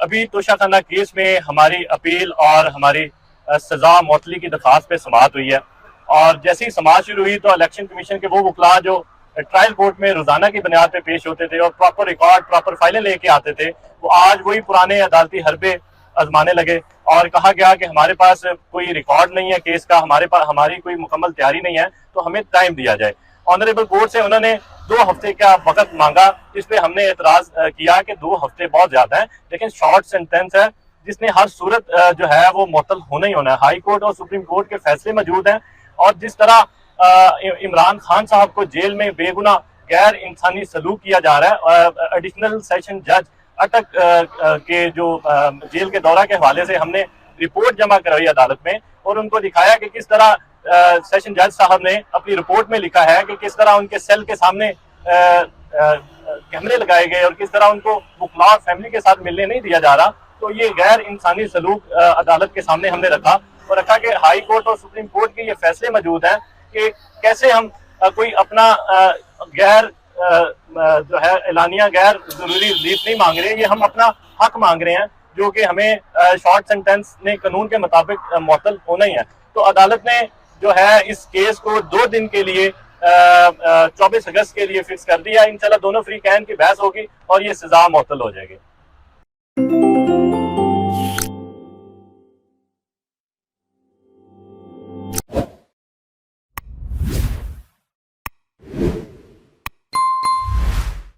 ابھی توشہ خانہ کیس میں ہماری اپیل اور ہماری سزا معطلی کی درخواست پہ سماعت ہوئی ہے، اور جیسے ہی سماعت شروع ہوئی تو الیکشن کمیشن کے وہ وکلاء جو ٹرائل کورٹ میں روزانہ کی بنیاد پہ پیش ہوتے تھے اور پراپر ریکارڈ پراپر فائلیں لے کے آتے تھے، وہ آج وہی پرانے عدالتی حربے آزمانے لگے، اور کہا گیا کہ ہمارے پاس کوئی ریکارڈ نہیں ہے کیس کا، ہماری کوئی مکمل تیاری نہیں ہے، تو ہمیں ٹائم دیا جائے۔ آنریبل کورٹ سے انہوں نے 2 ہفتے کا وقت مانگا، جس پہ ہم نے اعتراض کیا کہ 2 ہفتے بہت زیادہ ہیں، لیکن شارٹ سینٹینس ہے جس نے ہر صورت جو ہے وہ معطل ہونا ہی ہونا ہے۔ ہائی کورٹ اور سپریم کورٹ کے فیصلے موجود ہیں، اور جس طرح عمران خان صاحب کو جیل میں بے گناہ غیر انسانی سلوک کیا جا رہا ہے، ایڈیشنل سیشن جج اٹک کے جو جیل کے دورہ کے حوالے سے ہم نے رپورٹ جمع کروائی عدالت میں، اور ان کو دکھایا کہ کس طرح سیشن جج صاحب نے اپنی رپورٹ میں لکھا ہے کہ کس طرح ان کے سیل کے سامنے کیمرے لگائے گئے اور کس طرح ان کو وکلاء اور فیملی کے ساتھ ملنے نہیں دیا جا رہا۔ تو یہ غیر انسانی سلوک عدالت کے سامنے ہم نے رکھا کہ ہائی کورٹ اور سپریم کورٹ کے یہ فیصلے موجود ہیں کہ کیسے ہم کوئی اپنا غیر جو ہے اعلانیہ غیر ضروری ریلیف نہیں مانگ رہے، یہ ہم اپنا حق مانگ رہے ہیں جو کہ ہمیں شارٹ سینٹینس نے قانون کے مطابق معطل ہونا ہی ہے۔ تو عدالت نے جو ہے اس کیس کو 2 دن کے لیے 24 اگست کے لیے فکس کر دیا۔ انشاءاللہ دونوں فریقین کی بحث ہوگی اور یہ سزا معطل ہو جائے گی۔